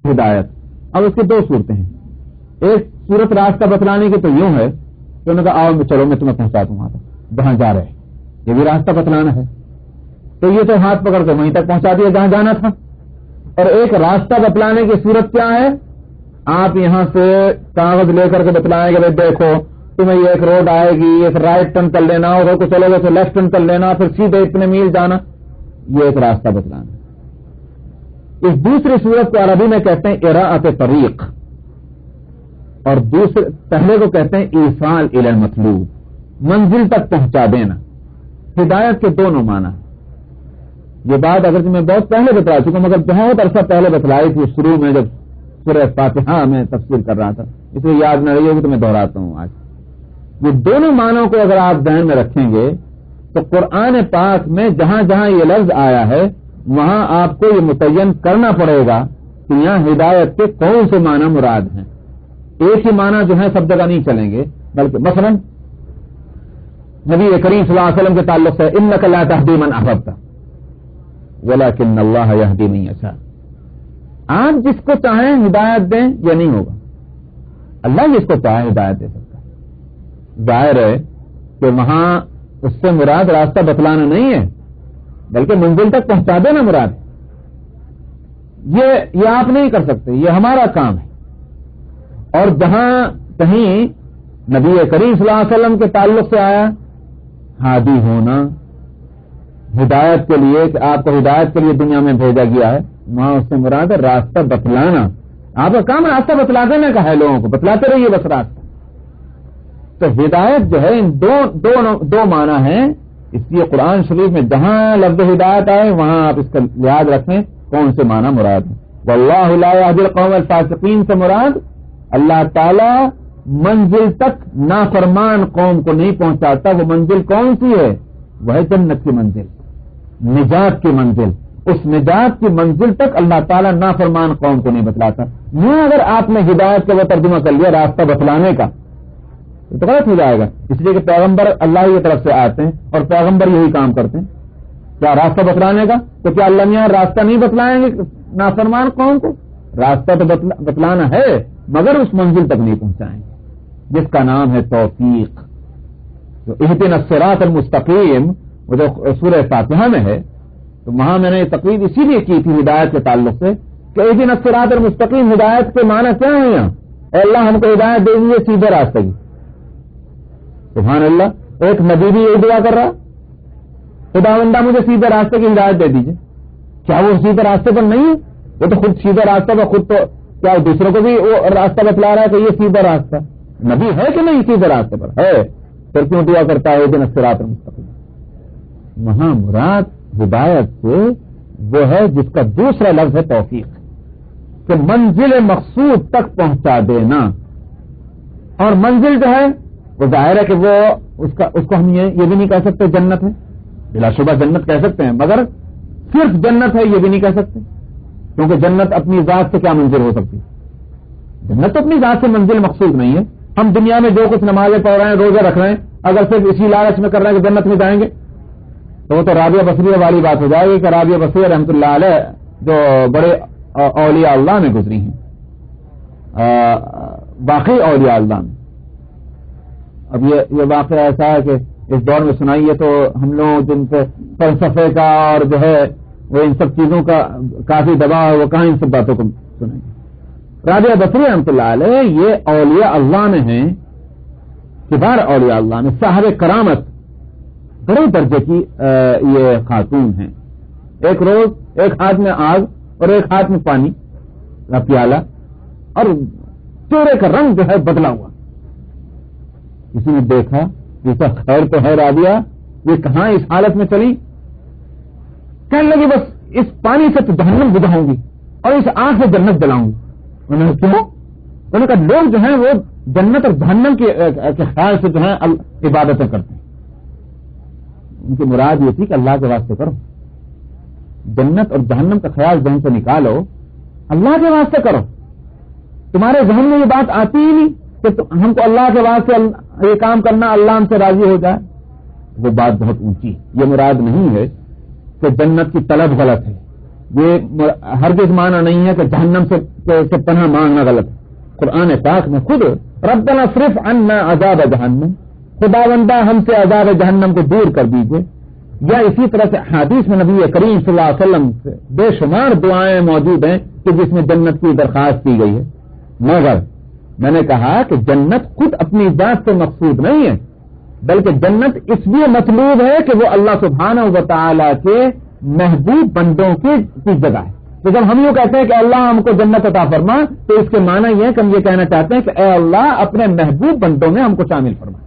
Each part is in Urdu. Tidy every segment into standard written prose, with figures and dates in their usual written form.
ہدایت. اب اس کی دو صورتیں ہیں. ایک صورت راستہ بتلانے کی تو یوں ہے کہ انہوں نے کہا آؤ چلو میں تمہیں پہنچا دوں وہاں تک جہاں جا رہے. یہ بھی راستہ بتلانا ہے. تو یہ تو ہاتھ پکڑ کے وہیں تک پہنچا دیا جہاں جانا تھا. اور ایک راستہ بتلانے کی صورت کیا ہے؟ آپ یہاں سے کاغذ لے کر کے بتلائیں گے دیکھو تمہیں یہ ایک روڈ آئے گی, ایک رائٹ ٹرن کر لینا, ادھر کو چلو گے تو لیفٹ ٹرن کر لینا, پھر سیدھے اتنے میل جانا. یہ ایک راستہ بتلانا. اس دوسری صورت کو عربی میں کہتے ہیں اراءۃ طریق, اور پہلے کو کہتے ہیں ایصال الی المطلوب, منزل تک پہنچا دینا. ہدایت کے دونوں معنی. یہ بات اگر میں بہت پہلے بتلا چکا ہوں, مگر بہت عرصہ پہلے بتلائی تھی شروع میں جب سورہ فاتحہ میں تفسیر کر رہا تھا, اس لیے یاد نہ رہی ہوگی تو میں دہراتا ہوں آج. یہ دونوں معنوں کو اگر آپ ذہن میں رکھیں گے تو قرآن پاک میں جہاں جہاں یہ لفظ آیا ہے وہاں آپ کو یہ متعین کرنا پڑے گا کہ یہاں ہدایت کے کون سے معنی مراد ہیں. ایک ہی معنی جو ہے سب جگہ نہیں چلیں گے, بلکہ مثلا نبی کریم صلی اللہ علیہ وسلم کے تعلق سے انک لا تہدی من احببت ولکن اللہ یہدی من یشاء. آپ جس کو چاہیں ہدایت دیں یہ نہیں ہوگا, اللہ جس کو چاہے ہدایت دے سکتا ہے. ظاہر ہے کہ وہاں اس سے مراد راستہ بتلانا نہیں ہے بلکہ منزل تک پہنچا دینا مراد ہے. یہ آپ نہیں کر سکتے, یہ ہمارا کام ہے. اور جہاں کہیں نبی کریم صلی اللہ علیہ وسلم کے تعلق سے آیا ہادی ہونا, ہدایت کے لیے کہ آپ کو ہدایت کے لیے دنیا میں بھیجا گیا ہے, وہاں اس سے مراد ہے راستہ بتلانا. آپ کا کام راستہ بتلا دینے کا ہے, لوگوں کو بتلاتے رہیے بس راستہ. تو ہدایت جو ہے ان دو معنی ہیں. اس لیے قرآن شریف میں جہاں لفظ ہدایت آئے وہاں آپ اس کا لحاظ رکھیں کون سے معنی مراد ہے. واللہ لا یہدی القوم الفاسقین سے مراد اللہ تعالی منزل تک نافرمان قوم کو نہیں پہنچاتا. وہ منزل کون سی ہے؟ وہ ہے جنت کی منزل, نجات کی منزل. اس نجات کی منزل تک اللہ تعالیٰ نافرمان قوم کو نہیں بتلاتا. یہ اگر آپ نے ہدایت کا وہ ترجمہ کر لیا راستہ بتلانے کا تو غلط ہو جائے گا. اس لیے کہ پیغمبر اللہ کی طرف سے آتے ہیں اور پیغمبر یہی کام کرتے ہیں. کیا راستہ بتلانے کا؟ تو کیا اللہ میاں راستہ نہیں بتلائیں گے نافرمان قوم کو؟ راستہ تو بتلانا ہے مگر اس منزل تک نہیں پہنچائیں گے جس کا نام ہے توفیق. جو اہدنا الصراط المستقیم وہ جو سورہ فاتحہ میں ہے, تو وہاں میں نے تقریر اسی لیے کی تھی ہدایت کے تعلق سے کہ اہدنا الصراط المستقیم ہدایت کے معنی کیا ہے یہاں؟ اے اللہ ہم کو ہدایت دے دیجیے سیدھے راستے کی. سبحان اللہ, ایک نبی بھی یہی دعا کر رہا, خداوندہ مجھے سیدھے راستے کی ہدایت دے دیجیے. کیا وہ سیدھے راستے پر نہیں ہے؟ وہ تو خود سیدھے راستے پر, خود تو کیا دوسروں کو بھی وہ راستہ بتلا رہا ہے کہ یہ سیدھا راستہ. نبی ہے کہ نہیں سیدھے راستے پر ہے, پھر کیوں دعا کرتا ہے اہدنا الصراط المستقیم؟ وہاں مراد ہدایت سے وہ ہے جس کا دوسرا لفظ ہے توفیق, کہ منزل مقصود تک پہنچا دینا. اور منزل جو ہے وہ ظاہر ہے کہ وہ اس کو ہم یہ بھی نہیں کہہ سکتے جنت ہے. بلا شبہ جنت کہہ سکتے ہیں مگر صرف جنت ہے یہ بھی نہیں کہہ سکتے, کیونکہ جنت اپنی ذات سے کیا منزل ہو سکتی؟ جنت تو اپنی ذات سے منزل مقصود نہیں ہے. ہم دنیا میں جو کچھ نمازیں پڑھ رہے ہیں, روزے رکھ رہے ہیں, اگر صرف اسی لالچ میں کر رہے ہیں کہ جنت میں جائیں گے تو وہ تو رابعہ بصریہ والی بات ہو جائے گی کہ رابعہ بصریہ رحمۃ اللہ علیہ جو بڑے اولیاء اللہ میں گزری ہیں, باقی اولیاء اللہ میں. اب یہ واقعہ ایسا ہے کہ اس دور میں سنائیے تو ہم لوگ جن پہ فلسفے کا اور جو ہے وہ ان سب چیزوں کا کافی دباؤ ہے, وہ کہاں ان سب باتوں کو سنیں گے. رابعہ بصری رحمۃ اللہ علیہ یہ اولیاء اللہ میں ہیں, کبار اولیاء اللہ میں, صاحب کرامت, بڑے درجے کی یہ خاتون ہیں. ایک روز ایک ہاتھ میں آگ اور ایک ہاتھ میں پانی کا پیالہ, اور چہرے کا رنگ جو ہے بدلا ہوا. کسی نے دیکھا یہ سب خیر تو ہے رابعہ, یہ کہاں اس حالت میں چلی؟ کہنے لگی بس اس پانی سے تو جہنم بجھاؤں گی اور اس آگ سے جنت جلاؤں گی. انہوں نے کیوں؟ انہوں نے کہا لوگ جو ہیں وہ جنت اور جہنم کے خیال سے جو ہے عبادتیں کرتے ہیں. ان کی مراد یہ تھی کہ اللہ کے واسطے کرو, جنت اور جہنم کا خیال ذہن سے نکالو, اللہ کے واسطے کرو. تمہارے ذہن میں یہ بات آتی ہی نہیں کہ ہم کو اللہ کے واسطے یہ کام کرنا, اللہ ہم سے راضی ہو جائے. وہ بات بہت اونچی. یہ مراد نہیں ہے کہ جنت کی طلب غلط ہے, یہ ہرگز معنی نہیں ہے کہ جہنم سے پناہ مانگنا غلط ہے. قرآن پاک میں خود ربنا اصرف عنا عذاب جہنم، خداوندہ ہم سے عذاب جہنم کو دور کر دیجئے. یا اسی طرح سے حدیث میں نبی کریم صلی اللہ علیہ وسلم سے بے شمار دعائیں موجود ہیں کہ جس میں جنت کی درخواست کی گئی ہے. مگر میں نے کہا کہ جنت خود اپنی ذات سے مقصود نہیں ہے، بلکہ جنت اس لیے مطلوب ہے کہ وہ اللہ سبحانہ و تعالی کے محبوب بندوں کی جگہ ہے. تو جب ہم یوں کہتے ہیں کہ اللہ ہم کو جنت عطا فرما، تو اس کے معنی یہ ہے کہ ہم یہ کہنا چاہتے ہیں کہ اے اللہ اپنے محبوب بندوں میں ہم کو شامل فرما.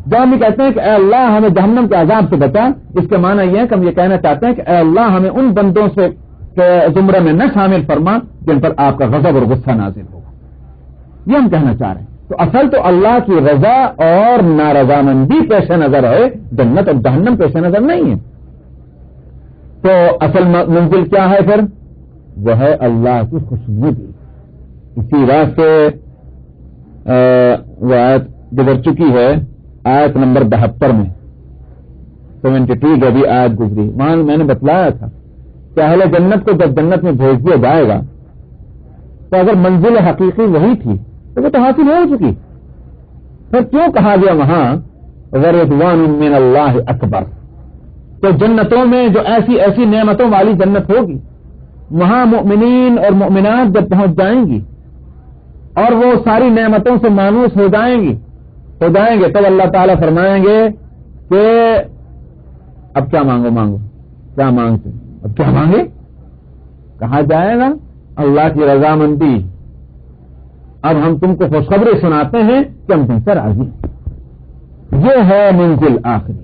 جب ہم یہ کہتے ہیں کہ اے اللہ ہمیں جہنم کے عذاب سے بچا، اس کے معنی یہ ہے کہ ہم یہ کہنا چاہتے ہیں کہ اے اللہ ہمیں ان بندوں سے زمرے میں نہ شامل فرما جن پر آپ کا غضب اور غصہ نازل ہوگا. یہ ہم کہنا چاہ رہے ہیں. تو اصل تو اللہ کی رضا اور نارضامندی پیش نظر ہے، جنت اور جہنم پیش نظر نہیں ہے. تو اصل منزل کیا ہے پھر؟ وہ ہے اللہ کی خوشنودی. اسی راستے وہ آیت گزر چکی ہے، آیت نمبر 72 میں 72 جو بھی آیت گزری، وہاں میں نے بتلایا تھا کہ اہل جنت کو جب جنت میں بھیج دیا جائے گا تو اگر منزل حقیقی وہی تھی تو وہ تو حاصل ہو چکی، پھر کیوں کہا گیا وہاں رضوان من اللہ اکبر؟ تو جنتوں میں جو ایسی ایسی نعمتوں والی جنت ہوگی، وہاں مؤمنین اور مؤمنات جب پہنچ جائیں گی اور وہ ساری نعمتوں سے مانوس ہو جائیں گے تب اللہ تعالیٰ فرمائیں گے کہ اب کیا مانگو کیا مانگتے، اب کیا مانگے؟ کہا جائے گا اللہ کی رضامندی. اب ہم تم کو خوشخبری سناتے ہیں کہ ہم تم سے راضی ہیں. یہ ہے منزل آخری.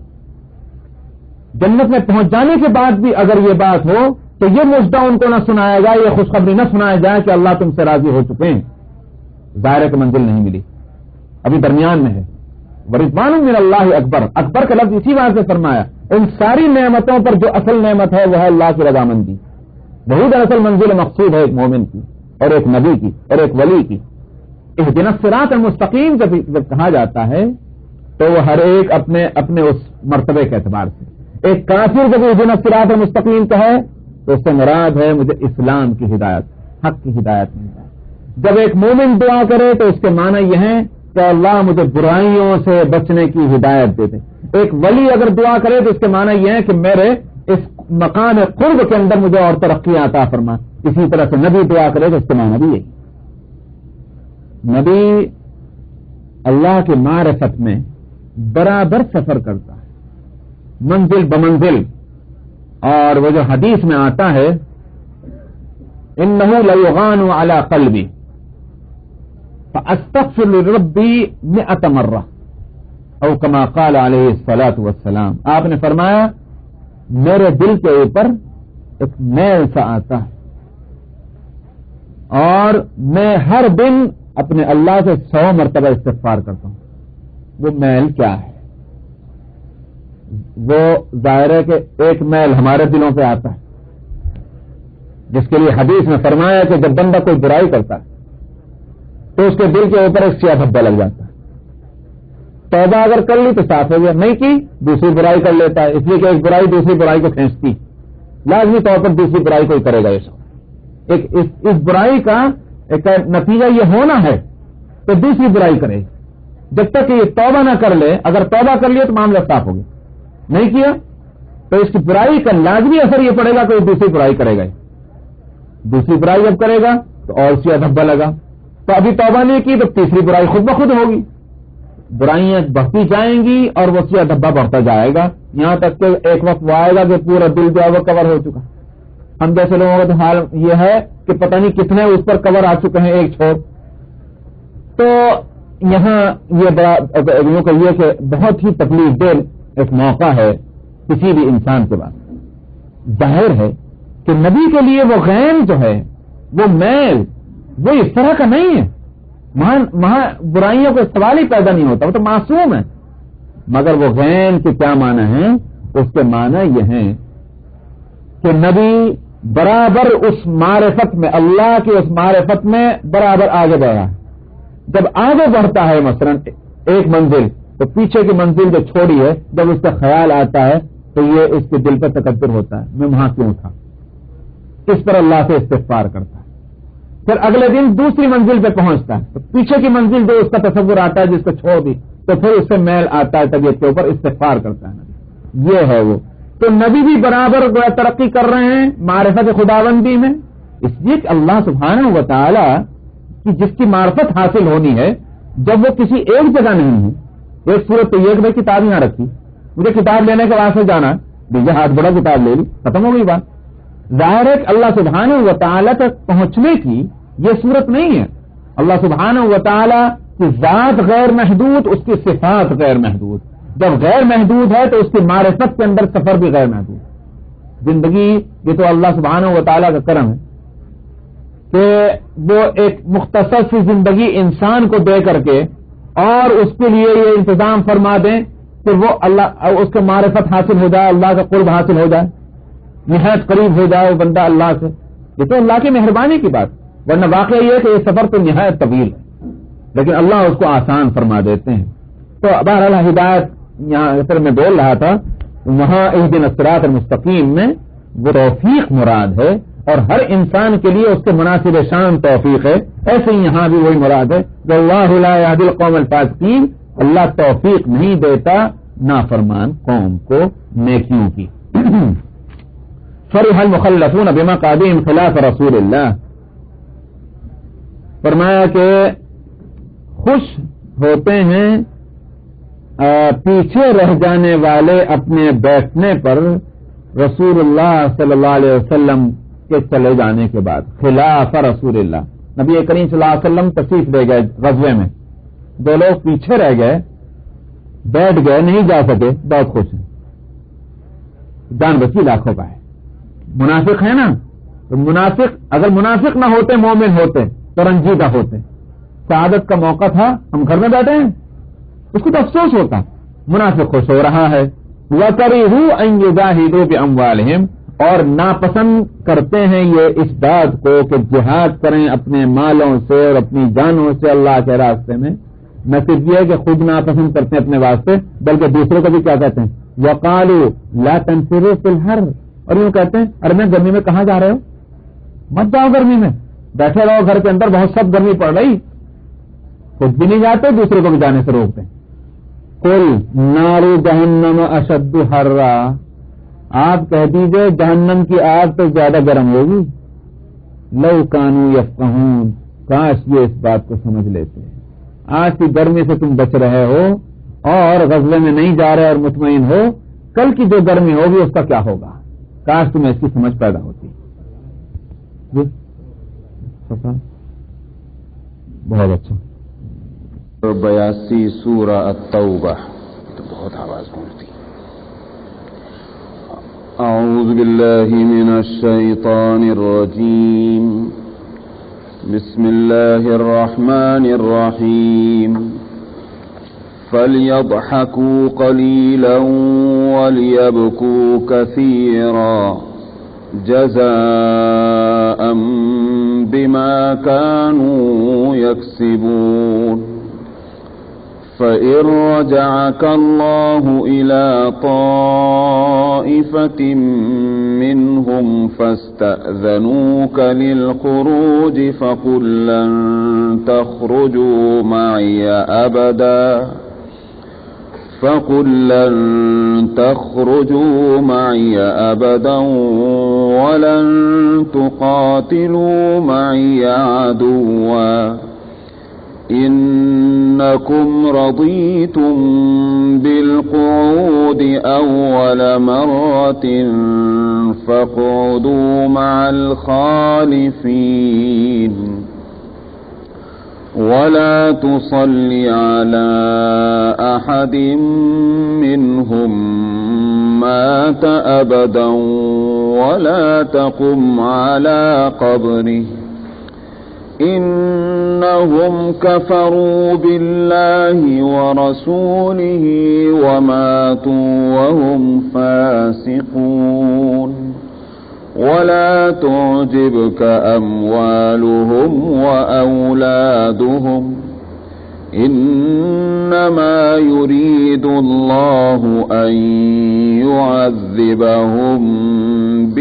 جنت میں پہنچ جانے کے بعد بھی اگر یہ بات ہو تو یہ مژدہ ان کو نہ سنایا جائے، یہ خوشخبری نہ سنایا جائے کہ اللہ تم سے راضی ہو چکے ہیں. ظاہر کی منزل نہیں ملی، ابھی درمیان میں ہے. ورضوان من اللہ اکبر، اکبر کا لفظ اسی بات سے فرمایا. ان ساری نعمتوں پر جو اصل نعمت ہے وہ ہے اللہ کی رضامندی. وہی دراصل منزل مقصود ہے ایک مومن کی اور ایک نبی کی اور ایک ولی کی. اہدنا الصراط المستقیم جب کہا جاتا ہے تو وہ ہر ایک اپنے اس مرتبے کے اعتبار سے. ایک کافر جب اہدنا الصراط المستقیم کہے تو اس سے مراد ہے مجھے اسلام کی ہدایت، حق کی ہدایت مل جائے. جب ایک مومن دعا کرے تو اس کے معنی یہ ہے کہ اللہ مجھے برائیوں سے بچنے کی ہدایت دے دے. ایک ولی اگر دعا کرے تو اس کے معنی یہ ہے کہ میرے اس مقام قرب کے اندر مجھے اور ترقی عطا فرما. اسی طرح سے نبی دعا کرے تو اس کے معنی بھی یہی. نبی اللہ کے معرفت میں برابر سفر کرتا ہے، منزل بمنزل. اور وہ جو حدیث میں آتا ہے انه لیغان علی قلبی فاستغفر لربی 100 مرہ او کما قال علیہ الصلاۃ والسلام. آپ نے فرمایا میرے دل کے اوپر ایک میل سا آتا ہے اور میں ہر دن اپنے اللہ سے 100 مرتبہ استغفار کرتا ہوں. وہ میل کیا ہے؟ وہ ظاہر ہے کہ ایک میل ہمارے دلوں پہ آتا ہے جس کے لیے حدیث میں فرمایا کہ جب بندہ کوئی برائی کرتا ہے تو اس کے دل کے اوپر ایک سیاہ دھبا لگ جاتا ہے. توبہ اگر کر لی تو صاف ہو گیا، نہیں کی دوسری برائی کر لیتا ہے، اس لیے کہ ایک برائی دوسری برائی کو کھینچتی، لازمی طور پر دوسری برائی کوئی کرے گا. اس برائی کا ایک نتیجہ یہ ہونا ہے تو دوسری برائی کرے. جب تک یہ توبہ نہ کر لے، اگر توبہ کر لیا تو معاملہ صاف ہو گیا، نہیں کیا تو اس کی برائی کا لازمی اثر یہ پڑے گا کہ وہ دوسری برائی کرے گا. دوسری برائی جب کرے گا تو اور سیاہ دھبا لگا، تو ابھی توبہ نہیں کی تو تیسری برائی خود بخود ہوگی. برائیاں بڑھتی جائیں گی اور وہ سیاہ دھبا بڑھتا جائے گا یہاں تک کہ ایک وقت وہ آئے گا کہ پورا دل جو ہے وہ کور ہو چکا. ہم جیسے لوگوں کا تو حال یہ ہے کہ پتہ نہیں کتنے اس پر کور آ چکے ہیں ایک چھوڑ. تو یہاں یہ بڑا یہ کہ بہت ہی تکلیف دہ ایک موقع ہے کسی بھی انسان کے بعد. ظاہر ہے کہ نبی کے لیے وہ غیم جو ہے وہ میل وہ اس طرح کا نہیں ہے. وہاں برائیوں کا سوال ہی پیدا نہیں ہوتا، وہ تو معصوم ہے. مگر وہ غیم کے کیا معنی ہیں؟ اس کے معنی یہ ہیں کہ نبی برابر اس معرفت میں، اللہ کی اس معرفت میں برابر آگے بڑھا ہے. جب آگے بڑھتا ہے مثلا ایک منزل تو پیچھے کی منزل جو چھوڑی ہے جب اس کا خیال آتا ہے تو یہ اس کے دل پر تکبر ہوتا ہے، میں وہاں کیوں تھا. اس پر اللہ سے استغفار کرتا ہے. پھر اگلے دن دوسری منزل پہ پہنچتا ہے تو پیچھے کی منزل جو اس کا تصور آتا ہے جس کو چھوڑ دی تو پھر اس سے میل آتا ہے طبیعت کے اوپر, استغفار کرتا ہے. یہ ہے وہ. تو نبی بھی برابر ترقی کر رہے ہیں معرفت خداوندی میں, اس لیے کہ اللہ سبحانہ و تعالی کی جس کی معرفت حاصل ہونی ہے جب وہ کسی ایک جگہ نہیں ہے. ایک صورت تو یہ کہ بھائی کتاب یہاں رکھی, مجھے کتاب لینے کے واسطے جانا, دیجیے ہاتھ بڑا کتاب لے لی, ختم ہو گئی بات. ظاہر ہے کہ اللہ سبحانہ و تعالی تک پہنچنے کی یہ صورت نہیں ہے. اللہ سبحانہ و تعالی کی ذات غیر محدود, اس کی صفات غیر محدود. جب غیر محدود ہے تو اس کی معرفت کے اندر سفر بھی غیر محدود. زندگی یہ تو اللہ سبحانہ و تعالی کا کرم ہے کہ وہ ایک مختصر سی زندگی انسان کو دے کر کے اور اس کے لیے یہ انتظام فرما دیں کہ وہ اللہ اس کو معرفت حاصل ہو جائے, اللہ کا قرب حاصل ہو جائے, نہایت قریب ہو جائے وہ بندہ اللہ سے. یہ تو اللہ کی مہربانی کی بات, ورنہ واقعہ یہ ہے کہ یہ سفر تو نہایت طویل ہے لیکن اللہ اس کو آسان فرما دیتے ہیں. تو بہرحال ہدایت یہاں پھر میں بول رہا تھا وہاں اہدنا الصراط المستقیم میں وہ توفیق مراد ہے اور ہر انسان کے لیے اس کے مناسب شان توفیق ہے. ایسے ہی یہاں بھی وہی مراد ہے واللہ لا یہدی القوم الفاسقین, اللہ توفیق نہیں دیتا نافرمان قوم کو نیکیوں کی. فرح المخلفون بمقعدهم خلاف رسول اللہ, فرمایا کہ خوش ہوتے ہیں پیچھے رہ جانے والے اپنے بیٹھنے پر رسول اللہ صلی اللہ علیہ وسلم کے چلے جانے کے بعد. خلاف رسول اللہ, نبی کریم صلی اللہ علیہ وسلم تشریف لے گئے غزوے میں, دو لوگ پیچھے رہ گئے, بیٹھ گئے, نہیں جا سکے, بہت خوش ہیں, جان بچی لاکھوں کا ہے. منافق ہے نا, تو منافق اگر منافق نہ ہوتے مومن ہوتے تو رنجیدہ ہوتے. شہادت کا موقع تھا, ہم گھر میں بیٹھے ہیں, اس کو تو افسوس ہوتا. منافق خوش ہو رہا ہے. وَكَرِهُوا أَن يُجَاهِدُوا بِأَمْوَالِهِمْ, اور ناپسند کرتے ہیں یہ اس بات کو کہ جہاد کریں اپنے مالوں سے اور اپنی جانوں سے اللہ کے راستے میں. نہ صرف یہ کہ خود ناپسند کرتے ہیں اپنے واسطے بلکہ دوسروں کو بھی کیا کہتے ہیں, وَقَالُوا لَا تَنْفِرُوا فِي الْحَرِّ, اور یوں کہتے ہیں ارے میں گرمی میں کہاں جا رہے ہو, مت جاؤ گرمی میں, بیٹھے رہو گھر کے اندر, بہت سخت گرمی پڑ رہی, خود بھی نہیں جاتے دوسروں کو بھی جانے سے روکتے ہیں. قُلْ نَارُ جَهَنَّمَ أَشَدُّ حَرًّا, آپ کہہ دیجئے جہنم کی آگ تو زیادہ گرم ہوگی. لَوْ كَانُوا يَفْقَهُونَ, کاش یہ اس بات کو سمجھ لیتے. آج کی گرمی سے تم بچ رہے ہو اور غزوے میں نہیں جا رہے اور مطمئن ہو, کل کی جو گرمی ہوگی اس کا کیا ہوگا, کاش تمہیں اس کی سمجھ پیدا ہوتی. بہت اچھا. 82 سورہ التوبہ, تو بہت آواز گونجتی. اعوذ باللہ من الشیطان الرجیم, بسم اللہ الرحمن الرحیم. فَلْيَضْحَكُوا قَلِيلًا وَلْيَبْكُوا كَثِيرًا جَزَاءً بِمَا كَانُوا يَكْسِبُونَ. فَإِن رَّجَعَكَ اللَّهُ إِلَىٰ طَائِفَةٍ مِّنْهُمْ فَاسْتَأْذَنُوكَ لِلْخُرُوجِ فَقُل لَّن تَخْرُجُوا معي أبدا ولن تقاتلوا معي عدوا إنكم رضيتم بالقعود أول مرة فاقعدوا مع الخالفين ولا تصل على أحد منهم مات أبدا ولا تقم على قبره إنهم كفروا بالله ورسوله وماتوا وهم فاسقون ولا تعجبك أموالهم وأولادهم إنما يريد الله أن يعذبهم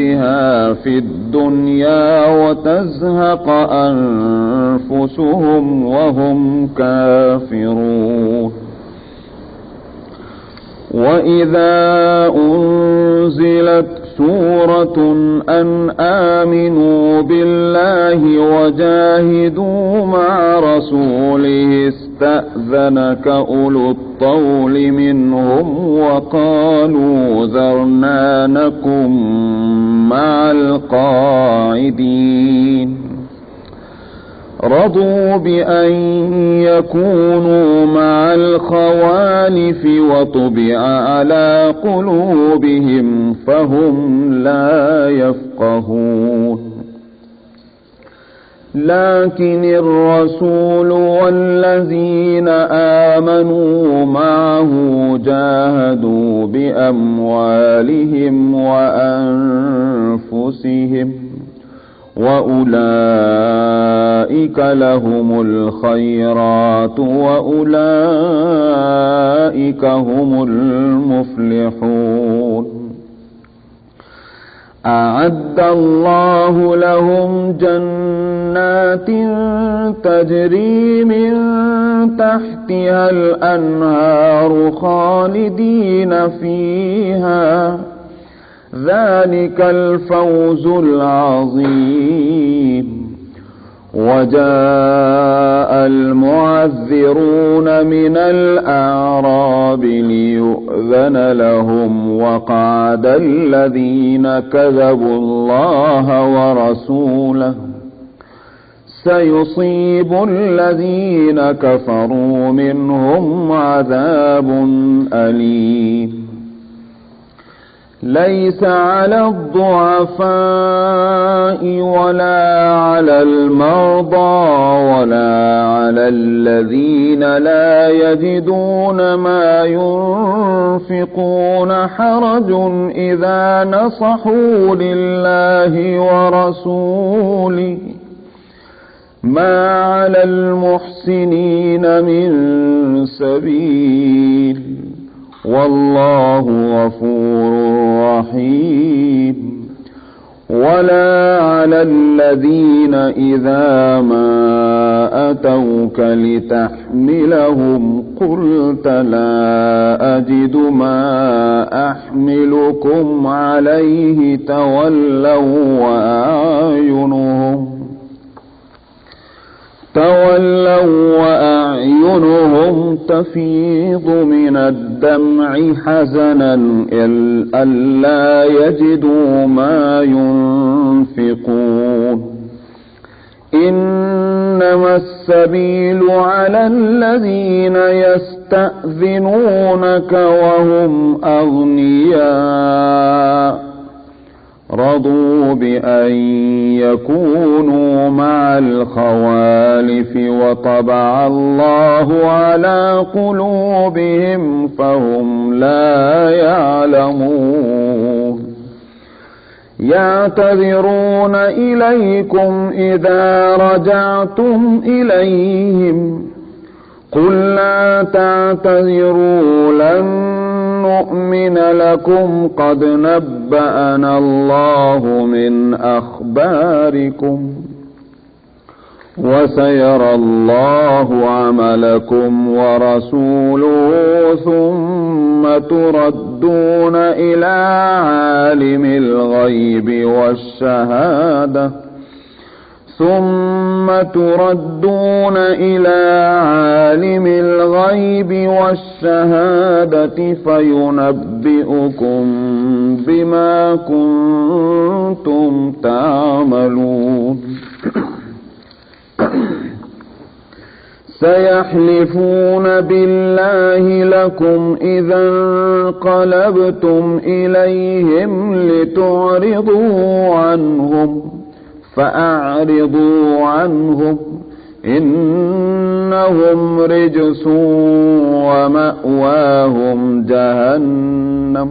بها في الدنيا وتزهق أنفسهم وهم كافرون. وإذا أنزلت سورة أن آمنوا بالله وجاهدوا مع رسوله استأذنك أولو الطول منهم وقالوا ذرنا نكن مع القاعدين. رضوا بأن يكونوا مع الخوالف وطبع على قلوبهم فهم لا يفقهون. لكن الرسول والذين آمنوا معه جاهدوا بأموالهم وأنفسهم وأولئك لهم الخيرات وأولئك هم المفلحون. أعد الله لهم جنات تجري من تحتها الأنهار خالدين فيها ذلك الفوز العظيم. وجاء المعذرون من الأعراب ليؤذن لهم وقعد الذين كذبوا الله ورسوله سيصيب الذين كفروا منهم عذاب أليم. ليس على الضعفاء ولا على المرضى ولا على الذين لا يجدون ما ينفقون حرج إذا نصحوا لله ورسوله ما على المحسنين من سبيل والله غفور رحيم. ولا على الذين إذا ما أتوك لتحملهم قلت لا أجد ما أحملكم عليه تولوا وأعينهم تفيض من الدمع حزنا ألا يجدوا ما ينفقون. إنما السبيل على الذين يستأذنونك وهم أغنياء رضوا بأن يكونوا مع الخوالف وطبع الله على قلوبهم فهم لا يعلمون. يعتذرون إليكم إذا رجعتم إليهم قل لا تعتذروا لن نؤمن لكم قد نبأنا الله من أخباركم وسيرى الله عملكم ورسوله ثم تردون إلى عالم الغيب والشهادة فينبئكم بما كنتم تعملون. سيحلفون بالله لكم إذا انقلبتم إليهم لتعرضوا عنهم فأعرضوا عنهم إنهم رجس ومأواهم جهنم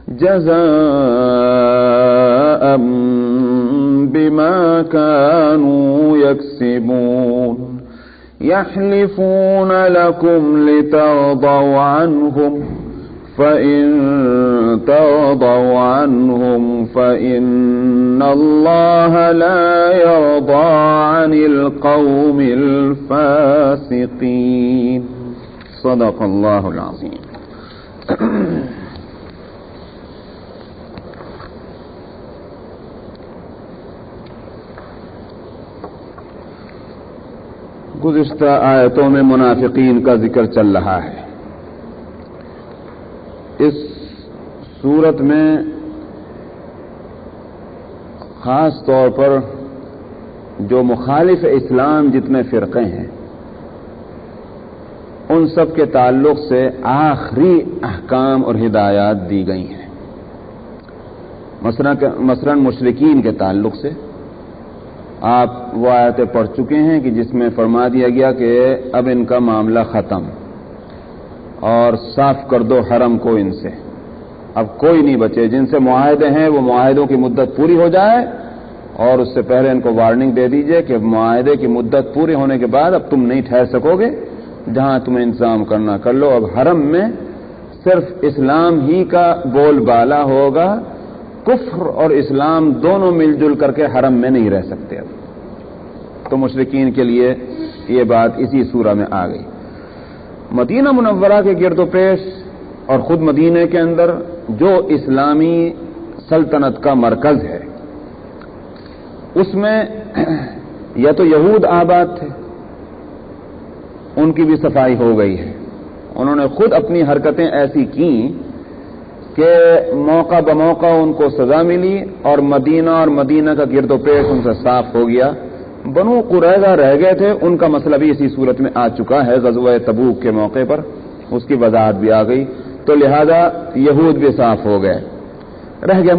جزاء بما كانوا يكسبون. يحلفون لكم لترضوا عنهم فإن ترضوا عنهم فإن الله لا يرضى عن القوم الفاسقين. صدق الله العظيم. گزشتہ آیتوں میں منافقین کا ذکر چل رہا ہے. اس صورت میں خاص طور پر جو مخالف اسلام جتنے فرقے ہیں ان سب کے تعلق سے آخری احکام اور ہدایات دی گئی ہیں. مثلا مشرکین کے تعلق سے آپ وہ آیتیں پڑھ چکے ہیں کہ جس میں فرما دیا گیا کہ اب ان کا معاملہ ختم اور صاف کر دو حرم کو ان سے، اب کوئی نہیں بچے. جن سے معاہدے ہیں وہ معاہدوں کی مدت پوری ہو جائے اور اس سے پہلے ان کو وارننگ دے دیجئے کہ معاہدے کی مدت پوری ہونے کے بعد اب تم نہیں ٹھہر سکو گے، جہاں تمہیں انتظام کرنا کر لو. اب حرم میں صرف اسلام ہی کا بول بالا ہوگا، کفر اور اسلام دونوں مل جل کر کے حرم میں نہیں رہ سکتے. اب تو مشرکین کے لیے یہ بات اسی سورہ میں آ گئی. مدینہ منورہ کے گرد و پیش اور خود مدینہ کے اندر جو اسلامی سلطنت کا مرکز ہے اس میں یا تو یہود آباد تھے، ان کی بھی صفائی ہو گئی ہے. انہوں نے خود اپنی حرکتیں ایسی کی کہ موقع بموقع ان کو سزا ملی اور مدینہ کا گرد و پیش ان سے صاف ہو گیا. بنو قریظہ رہ گئے تھے، ان کا مسئلہ بھی اسی صورت میں آ چکا ہے. غزوہ تبوک کے موقع پر اس کی وضاحت بھی آ گئی، تو لہذا یہود بھی صاف ہو گئے. رہ گئے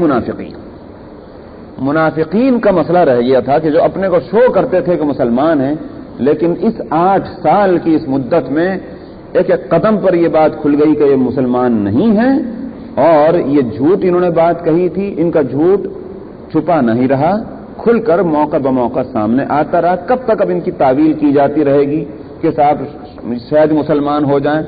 منافقین کا مسئلہ رہ گیا تھا کہ جو اپنے کو شو کرتے تھے کہ مسلمان ہیں، لیکن اس 8 سال کی اس مدت میں ایک ایک قدم پر یہ بات کھل گئی کہ یہ مسلمان نہیں ہیں اور یہ جھوٹ انہوں نے بات کہی تھی، ان کا جھوٹ چھپا نہیں رہا، کھل کر موقع بموقع سامنے آتا رہا. کب تک اب ان کی تعویل کی جاتی رہے گی کہ صاحب شاید مسلمان ہو جائیں،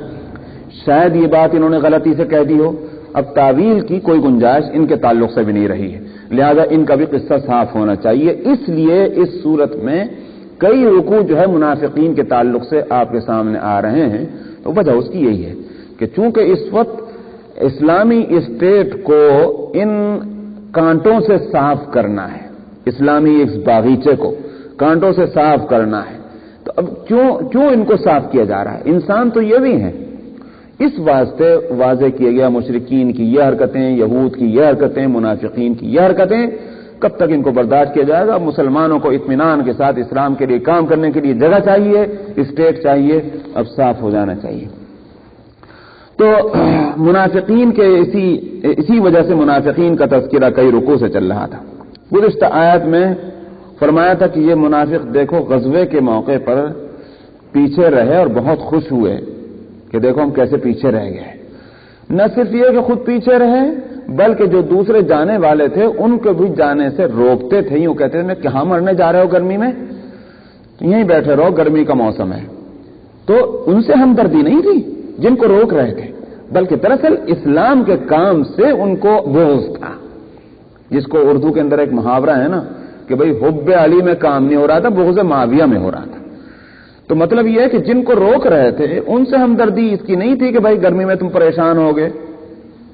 شاید یہ بات انہوں نے غلطی سے کہہ دی ہو. اب تعویل کی کوئی گنجائش ان کے تعلق سے بھی نہیں رہی ہے، لہذا ان کا بھی قصہ صاف ہونا چاہیے. اس لیے اس صورت میں کئی رکوع جو ہے منافقین کے تعلق سے آپ کے سامنے آ رہے ہیں. تو وجہ اس کی یہی ہے کہ چونکہ اس وقت اسلامی اسٹیٹ کو ان کانٹوں سے صاف کرنا ہے، اسلامی اس باغیچے کو کانٹوں سے صاف کرنا ہے، تو اب کیوں ان کو صاف کیا جا رہا ہے؟ انسان تو یہ بھی ہیں. اس واسطے واضح کیا گیا مشرکین کی یہ حرکتیں، یہود کی یہ حرکتیں، منافقین کی یہ حرکتیں کب تک ان کو برداشت کیا جائے گا؟ مسلمانوں کو اطمینان کے ساتھ اسلام کے لیے کام کرنے کے لیے جگہ چاہیے، اسٹیٹ چاہیے، اب صاف ہو جانا چاہیے. تو منافقین کے اسی وجہ سے منافقین کا تذکرہ کئی رکوع سے چل رہا تھا. گزشتہ آیت میں فرمایا تھا کہ یہ منافق دیکھو غزوے کے موقع پر پیچھے رہے اور بہت خوش ہوئے کہ دیکھو ہم کیسے پیچھے رہ گئے. نہ صرف یہ کہ خود پیچھے رہے بلکہ جو دوسرے جانے والے تھے ان کو بھی جانے سے روکتے تھے. یوں کہتے تھے کہاں مرنے جا رہے ہو گرمی میں، یہیں بیٹھے رہو، گرمی کا موسم ہے. تو ان سے ہمدردی نہیں تھی جن کو روک رہے تھے، بلکہ دراصل اسلام کے کام سے ان کو بغض تھا، جس کو اردو کے اندر ایک محاورہ ہے نا کہ بھئی حب علی میں کام نہیں ہو رہا تھا، بغض معاویہ میں ہو رہا تھا. تو مطلب یہ ہے کہ جن کو روک رہے تھے ان سے ہمدردی اس کی نہیں تھی کہ بھائی گرمی میں تم پریشان ہوگے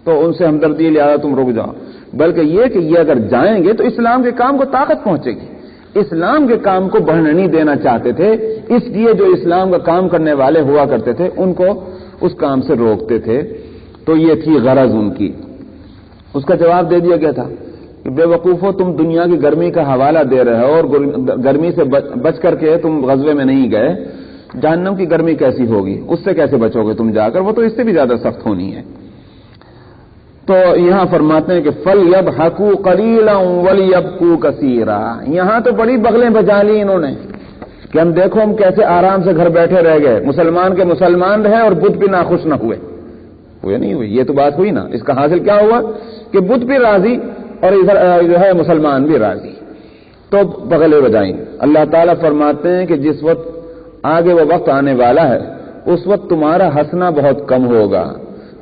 تو ان سے ہمدردی لہذا تم رک جاؤ، بلکہ یہ کہ یہ اگر جائیں گے تو اسلام کے کام کو طاقت پہنچے گی. اسلام کے کام کو بڑھنے نہیں دینا چاہتے تھے، اس لیے جو اسلام کا کام کرنے والے ہوا کرتے تھے ان کو اس کام سے روکتے تھے. تو یہ تھی غرض ان کی. اس کا جواب دے دیا گیا تھا کہ بے وقوفو، تم دنیا کی گرمی کا حوالہ دے رہے ہو اور گرمی سے بچ کر کے تم غزوے میں نہیں گئے. جہنم کی گرمی کیسی ہوگی، اس سے کیسے بچو گے تم جا کر؟ وہ تو اس سے بھی زیادہ سخت ہونی ہے. تو یہاں فرماتے ہیں کہ فَلْيَضْحَكُوا قَلِيلًا وَلْيَبْكُوا كَثِيرًا. یہاں تو بڑی بغلیں بجا لی انہوں نے کہ ہم دیکھو ہم کیسے آرام سے گھر بیٹھے رہ گئے، مسلمان کے مسلمان رہے اور بدھ بھی ناخوش نہ ہوئے نہیں ہوئی. یہ تو بات ہوئی نا. اس کا حاصل کیا ہوا کہ بدھ بھی راضی اور ادھر جو ہے مسلمان بھی راضی، تو بغلیں بجائیں. اللہ تعالیٰ فرماتے ہیں کہ جس وقت آگے وہ وقت آنے والا ہے اس وقت تمہارا ہنسنا بہت کم ہوگا،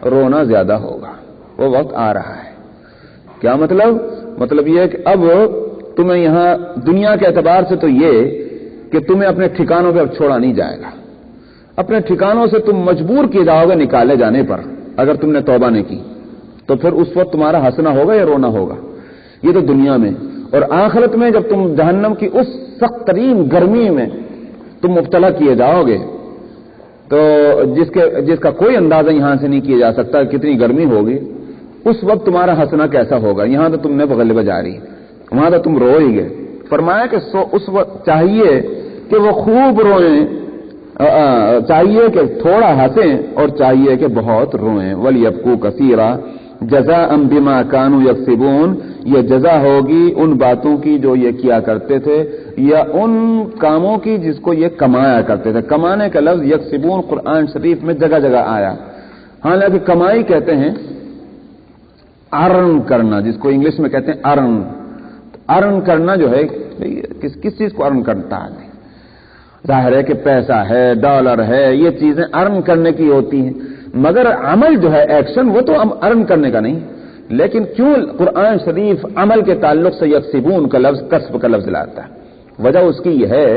رونا زیادہ ہوگا. وہ وقت آ رہا ہے. کیا مطلب یہ کہ اب تمہیں یہاں دنیا کے اعتبار سے تو یہ کہ تمہیں اپنے ٹھکانوں پہ اب چھوڑا نہیں جائے گا. اپنے ٹھکانوں سے تم مجبور کیے جاؤ گے نکالے جانے پر. اگر تم نے توبہ نہیں کی تو پھر اس وقت تمہارا ہنسنا ہوگا یا رونا ہوگا. یہ تو دنیا میں. اور آخرت میں جب تم جہنم کی اس سخت ترین گرمی میں تم مبتلا کیے جاؤ گے تو جس کا کوئی اندازہ یہاں سے نہیں کیا جا سکتا کتنی گرمی ہوگی, اس وقت تمہارا ہنسنا کیسا ہوگا. یہاں تو تم نے بغل جاری, وہاں تو تم روئے گے. فرمایا کہ اس وقت چاہیے کہ وہ خوب روئیں, چاہیے کہ تھوڑا ہنسیں اور چاہیے کہ بہت روئیں. وَلْيَبْكُوا كَثِيرًا جَزَاءً بِمَا كَانُوا يَكْسِبُونَ. یہ جزا ہوگی ان باتوں کی جو یہ کیا کرتے تھے یا ان کاموں کی جس کو یہ کمایا کرتے تھے. کمانے کا لفظ یکسبون قرآن شریف میں جگہ جگہ آیا. حالانکہ کمائی کہتے ہیں ارن کرنا, جس کو انگلش میں کہتے ہیں ارن. ارن کرنا جو ہے کس چیز کو ارن کرتا ہے؟ ظاہر ہے کہ پیسہ ہے, ڈالر ہے, یہ چیزیں ارن کرنے کی ہوتی ہیں. مگر عمل جو ہے ایکشن وہ تو ارن کرنے کا نہیں. لیکن کیوں قرآن شریف عمل کے تعلق سے یکسبون کا لفظ کسب کا لفظ لاتا ہے؟ وجہ اس کی یہ ہے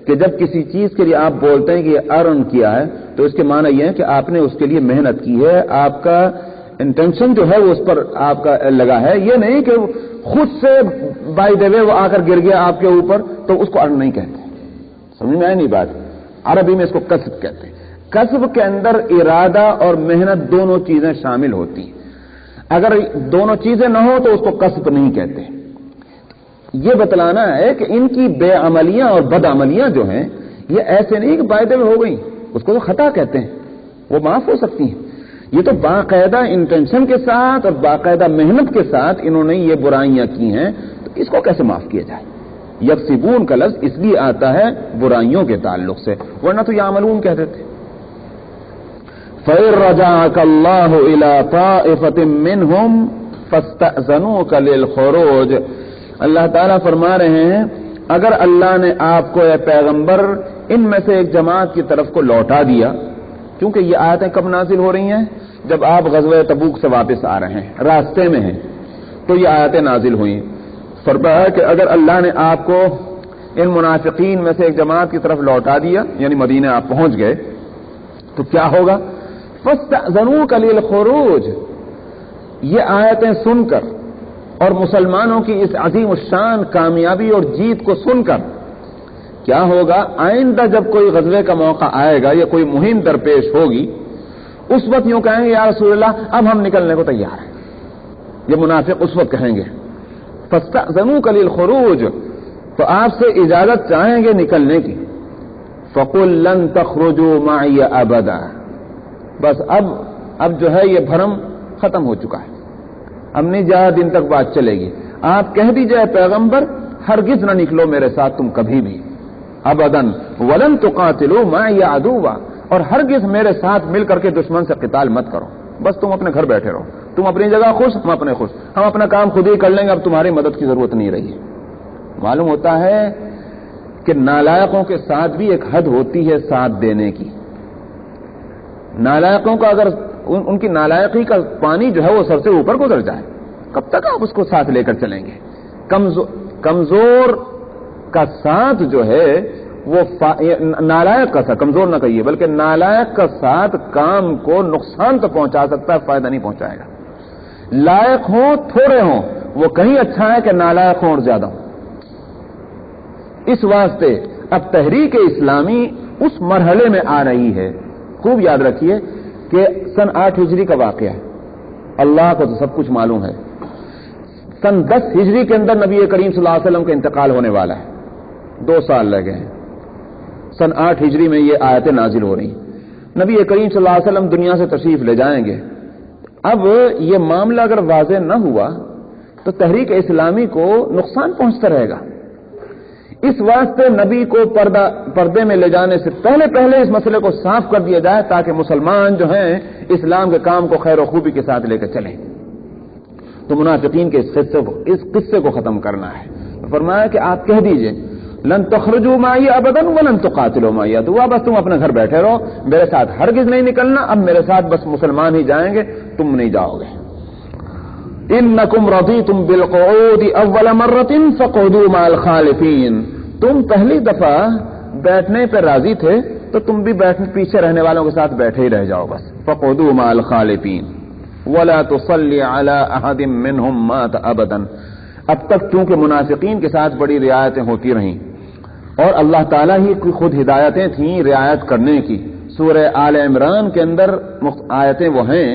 کہ جب کسی چیز کے لیے آپ بولتے ہیں کہ یہ ارن کیا ہے تو اس کے معنی یہ ہے کہ آپ نے اس کے لیے محنت کی ہے, آپ کا انٹینشن جو ہے وہ اس پر آپ کا لگا ہے. یہ نہیں کہ خود سے بائی دا وے وہ آ کر گر گیا آپ کے اوپر تو اس کو ارن نہیں کہتے. سمجھ میں آئی نہیں بات؟ عربی میں اس کو کسب کہتے ہیں. کسب کے اندر ارادہ اور محنت دونوں چیزیں شامل ہوتی ہیں. اگر دونوں چیزیں نہ ہو تو اس کو کسب نہیں کہتے. یہ بتلانا ہے کہ ان کی بے عملیاں اور بد عملیاں جو ہیں یہ ایسے نہیں کہ بائی دا وے ہو گئی, اس کو تو خطا کہتے ہیں, وہ معاف ہو سکتی ہیں. یہ تو باقاعدہ انٹینشن کے ساتھ اور باقاعدہ محنت کے ساتھ انہوں نے یہ برائیاں کی ہیں, تو اس کو کیسے معاف کیا جائے؟ یکسبون کا لفظ اس لیے آتا ہے برائیوں کے تعلق سے, ورنہ تو یعملون کہتے تھے. فَإِن رَّجَعَكَ اللَّهُ إِلَىٰ طَائِفَةٍ مِّنْهُمْ فَاسْتَأْذَنُوكَ لِلْخُرُوجِ. اللہ تعالیٰ فرما رہے ہیں اگر اللہ نے آپ کو اے پیغمبر ان میں سے ایک جماعت کی طرف کو لوٹا دیا, کیونکہ یہ آیتیں کب نازل ہو رہی ہیں؟ جب آپ غزوہ تبوک سے واپس آ رہے ہیں, راستے میں ہیں, تو یہ آیتیں نازل ہوئی. فرمایا کہ اگر اللہ نے آپ کو ان منافقین میں سے ایک جماعت کی طرف لوٹا دیا, یعنی مدینہ آپ پہنچ گئے, تو کیا ہوگا؟ فَاسْتَأْذَنُوكَ لِلْخُرُوجِ. یہ آیتیں سن کر اور مسلمانوں کی اس عظیم الشان کامیابی اور جیت کو سن کر کیا ہوگا؟ آئندہ جب کوئی غزوے کا موقع آئے گا یا کوئی مہم درپیش ہوگی, اس وقت یوں کہیں گے یا رسول اللہ اب ہم نکلنے کو تیار ہیں. یہ منافق اس وقت کہیں گے فَاسْتَأْذَنُوكَ لِلْخُرُوجِ, تو آپ سے اجازت چاہیں گے نکلنے کی. فَقُلْ لَن تَخْرُجُوا مَعِيَ أَبَدًا. بس اب جو ہے یہ بھرم ختم ہو چکا ہے, اب نہیں زیادہ دن تک بات چلے گی. آپ کہہ دیجئے پیغمبر ہرگز نہ نکلو میرے ساتھ تم کبھی بھی, ابداً ولن تقاتلوا معي عدوا, اور ہرگز میرے ساتھ مل کر کے دشمن سے قتال مت کرو. بس تم اپنے گھر بیٹھے رہو, تم اپنی جگہ خوش, ہم اپنے خوش, ہم اپنا کام خود ہی کر لیں گے, اب تمہاری مدد کی ضرورت نہیں رہی ہے. معلوم ہوتا ہے کہ نالائقوں کے ساتھ بھی ایک حد ہوتی ہے ساتھ دینے کی. نالائقوں کا اگر ان کی نالائقی کا پانی جو ہے وہ سر سے اوپر گزر جائے, کب تک آپ اس کو ساتھ لے کر چلیں گے؟ کمزور کا ساتھ جو ہے وہ نالائق کا ساتھ, کمزور نہ کہیے بلکہ نالائق کا ساتھ کام کو نقصان تو پہنچا سکتا ہے, فائدہ نہیں پہنچائے گا. لائق ہوں تھوڑے ہوں وہ کہیں اچھا ہے کہ نالائق ہوں اور زیادہ ہوں. اس واسطے اب تحریک اسلامی اس مرحلے میں آ رہی ہے. خوب یاد رکھیے کہ سن 8 ہجری کا واقعہ ہے, اللہ کو تو سب کچھ معلوم ہے. سن 10 ہجری کے اندر نبی کریم صلی اللہ علیہ وسلم کا انتقال ہونے والا ہے, 2 سال لگ گئے ہیں. سن 8 ہجری میں یہ آیتیں نازل ہو رہی ہیں. نبی کریم صلی اللہ علیہ وسلم دنیا سے تشریف لے جائیں گے. اب یہ معاملہ اگر واضح نہ ہوا تو تحریک اسلامی کو نقصان پہنچتا رہے گا. اس واسطے نبی کو پردے میں لے جانے سے پہلے اس مسئلے کو صاف کر دیا جائے تاکہ مسلمان جو ہیں اسلام کے کام کو خیر و خوبی کے ساتھ لے کر چلیں. تو منافقین کے اس قصے کو ختم کرنا ہے. فرمایا کہ آپ کہہ دیجئے لن تخرجوا معي ابدا ولن تقاتلوا معي عدوا، بس تم اپنے گھر بیٹھے رہو، میرے ساتھ ہرگز نہیں نکلنا، اب میرے ساتھ بس مسلمان ہی جائیں گے، تم نہیں جاؤ گے۔ انکم رضیتم بالقعود اول مرۃ فقعدوا مع الخالفین، تم پہلی دفعہ بیٹھنے پہ راضی تھے تو تم بھی پیچھے رہنے والوں کے ساتھ بیٹھے ہی رہ جاؤ، بس فقعدوا مع الخالفین ولا تصلی علی احد منهم مات ابدا۔ اب تک چونکہ منافقین کے ساتھ بڑی رعایتیں ہوتی رہیں اور اللہ تعالیٰ ہی کی خود ہدایتیں تھیں رعایت کرنے کی، سورہ آل عمران کے اندر آیتیں وہ ہیں،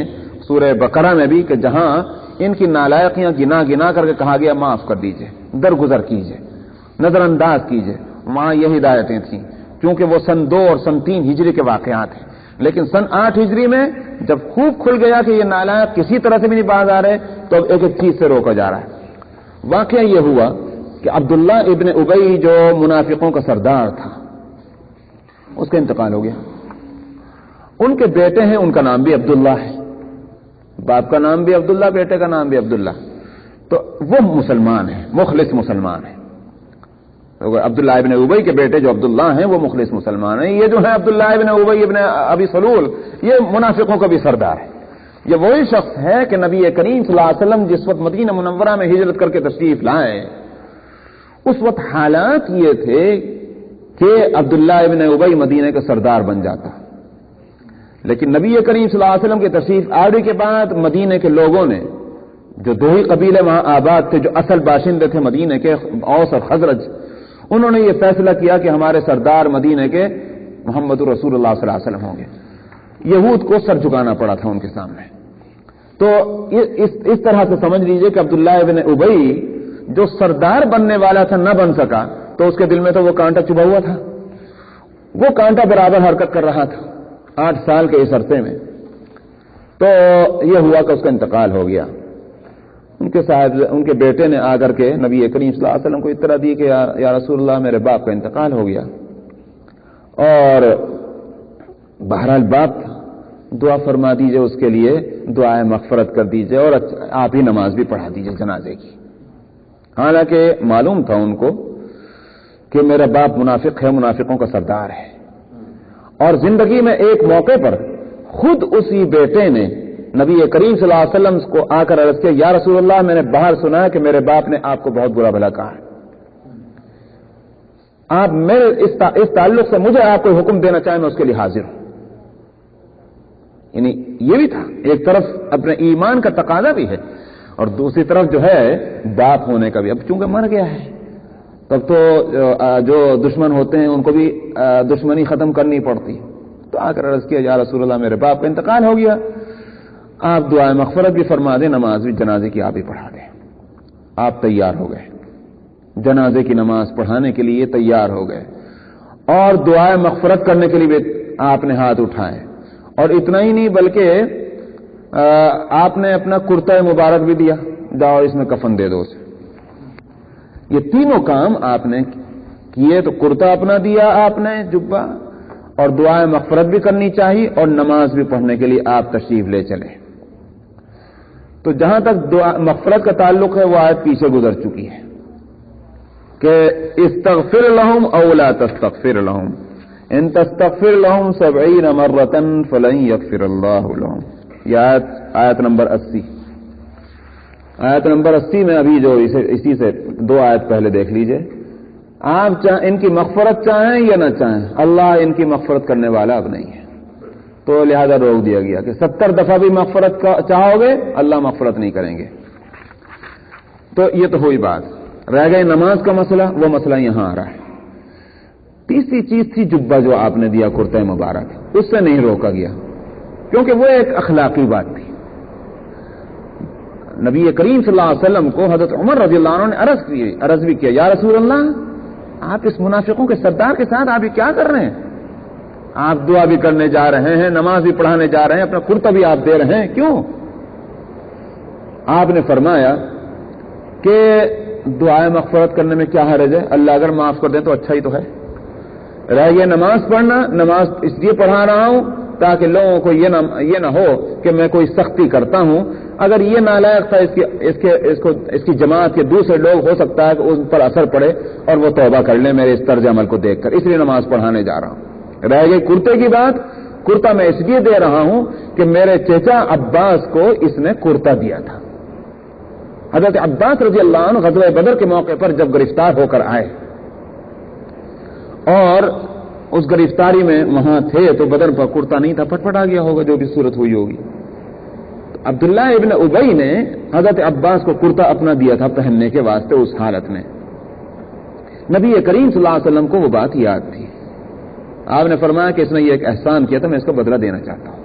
سورہ بقرہ میں بھی، کہ جہاں ان کی نالائقیاں گنا گنا کر کے کہا گیا معاف کر دیجئے، درگزر کیجئے، نظر انداز کیجئے، وہاں یہ ہدایتیں تھیں، چونکہ وہ سن 2 اور سن 3 ہجری کے واقعات ہیں۔ لیکن سن 8 ہجری میں جب خوب کھل گیا کہ یہ نالائق کسی طرح سے بھی نہیں باز آ رہے، تو اب ایک ایک چیز سے روکا جا رہا ہے۔ واقعہ یہ ہوا کہ عبداللہ ابن ابی جو منافقوں کا سردار تھا، اس کا انتقال ہو گیا۔ ان کے بیٹے ہیں، ان کا نام بھی عبداللہ ہے، باپ کا نام بھی عبداللہ، بیٹے کا نام بھی عبداللہ، تو وہ مسلمان ہیں، مخلص مسلمان ہیں۔ عبداللہ ابن ابی کے بیٹے جو عبداللہ ہیں وہ مخلص مسلمان ہیں۔ یہ جو ہے عبداللہ ابن ابی ابن ابی سلول، یہ منافقوں کا بھی سردار ہے۔ یہ وہی شخص ہے کہ نبی کریم صلی اللہ علیہ وسلم جس وقت مدینہ منورہ میں ہجرت کر کے تشریف لائے، اس وقت حالات یہ تھے کہ عبداللہ ابن ابی مدینہ کا سردار بن جاتا، لیکن نبی کریم صلی اللہ علیہ وسلم کے تشریف آوری کے بعد مدینہ کے لوگوں نے، جو دو ہی قبیلے وہاں آباد تھے، جو اصل باشندے تھے مدینہ کے، اوس اور خزرج، انہوں نے یہ فیصلہ کیا کہ ہمارے سردار مدینہ کے محمد رسول اللہ صلی اللہ علیہ وسلم ہوں گے۔ یہود کو سر جھکانا پڑا تھا ان کے سامنے۔ تو اس طرح سے سمجھ لیجئے کہ عبداللہ ابن ابی جو سردار بننے والا تھا نہ بن سکا، تو اس کے دل میں تو وہ کانٹا چبھا ہوا تھا، وہ کانٹا برابر حرکت کر رہا تھا 8 سال کے اس عرصے میں۔ تو یہ ہوا کہ اس کا انتقال ہو گیا۔ ان کے بیٹے نے آ کر کے نبی کریم صلی اللہ علیہ وسلم کو اطلاع دی کہ یا رسول اللہ میرے باپ کا انتقال ہو گیا، اور بہرحال باپ دعا فرما دیجئے اس کے لیے، دعائے مغفرت کر دیجئے، اور آپ ہی نماز بھی پڑھا دیجئے جنازے کی۔ حالانکہ معلوم تھا ان کو کہ میرا باپ منافق ہے، منافقوں کا سردار ہے، اور زندگی میں ایک موقع پر خود اسی بیٹے نے نبی کریم صلی اللہ علیہ وسلم کو آ کر عرض کیا، یا رسول اللہ میں نے باہر سنا ہے کہ میرے باپ نے آپ کو بہت برا بھلا کہا ہے، آپ میرے اس تعلق سے مجھے آپ کو حکم دینا چاہیں میں اس کے لیے حاضر ہوں۔ یعنی یہ بھی تھا، ایک طرف اپنے ایمان کا تقاضا بھی ہے اور دوسری طرف جو ہے باپ ہونے کا بھی۔ اب چونکہ مر گیا ہے تب تو جو دشمن ہوتے ہیں ان کو بھی دشمنی ختم کرنی پڑتی، تو آ کر عرض کیا یا رسول اللہ میرے باپ کا انتقال ہو گیا، آپ دعائے مغفرت بھی فرما دیں، نماز بھی جنازے کی آپ ہی پڑھا دیں۔ آپ تیار ہو گئے، جنازے کی نماز پڑھانے کے لیے تیار ہو گئے، اور دعائے مغفرت کرنے کے لیے بھی آپ نے ہاتھ اٹھائے، اور اتنا ہی نہیں بلکہ آپ نے اپنا کرتا مبارک بھی دیا، جاؤ اس میں کفن دے دو اسے۔ یہ تینوں کام آپ نے کیے، تو کرتا اپنا دیا آپ نے جبہ، اور دعائے مغفرت بھی کرنی چاہیے، اور نماز بھی پڑھنے کے لیے آپ تشریف لے چلے۔ تو جہاں تک دعا مغفرت کا تعلق ہے وہ آیت پیچھے گزر چکی ہے کہ استغفر لهم او لا تستغفر لهم ان تستغفر لهم 70 مرة فلن يغفر الله لهم۔ یہ آیت نمبر 80، آیت نمبر 80 میں ابھی جو اسی سے 2 آیت پہلے دیکھ لیجئے، آپ ان کی مغفرت چاہیں یا نہ چاہیں، اللہ ان کی مغفرت کرنے والا اب نہیں ہے، تو لہذا روک دیا گیا کہ 70 دفعہ بھی مغفرت چاہو گے اللہ مغفرت نہیں کریں گے۔ تو یہ تو ہوئی بات، رہ گئے نماز کا مسئلہ، وہ مسئلہ یہاں آ رہا ہے۔ تیسری چیز تھی جبہ جو آپ نے دیا کرتا مبارک، اس سے نہیں روکا گیا کیونکہ وہ ایک اخلاقی بات تھی۔ نبی کریم صلی اللہ علیہ وسلم کو حضرت عمر رضی اللہ عنہ نے عرض بھی کیا، یا رسول اللہ آپ اس منافقوں کے سردار کے ساتھ آپ یہ کیا کر رہے ہیں؟ آپ دعا بھی کرنے جا رہے ہیں، نماز بھی پڑھانے جا رہے ہیں، اپنا کرتا بھی آپ دے رہے ہیں، کیوں؟ آپ نے فرمایا کہ دعائے مغفرت کرنے میں کیا حرج ہے، اللہ اگر معاف کر دیں تو اچھا ہی تو ہے۔ رہ گیا نماز پڑھنا، نماز اس لیے پڑھا رہا ہوں تاکہ لوگوں کو یہ نہ ہو کہ میں کوئی سختی کرتا ہوں، اگر یہ نالائق تھا اس کی جماعت کے دوسرے لوگ ہو سکتا ہے کہ ان پر اثر پڑے اور وہ توبہ کر لیں میرے اس طرز عمل کو دیکھ کر، اس لیے نماز پڑھانے جا رہا ہوں۔ رہ گئی کرتے کی بات، کرتا میں اس لیے دے رہا ہوں کہ میرے چچا عباس کو اس نے کرتا دیا تھا۔ حضرت عباس رضی اللہ عنہ غزوہ بدر کے موقع پر جب گرفتار ہو کر آئے اور اس گرفتاری میں وہاں تھے تو بدن پر کرتا نہیں تھا، پٹ آ گیا ہوگا، جو بھی صورت ہوئی ہوگی۔ عبداللہ ابن ابی نے حضرت عباس کو کرتا اپنا دیا تھا پہننے کے واسطے اس حالت میں۔ نبی کریم صلی اللہ علیہ وسلم کو وہ بات یاد تھی، آپ نے فرمایا کہ اس نے یہ ایک احسان کیا تھا، میں اس کا بدلہ دینا چاہتا ہوں،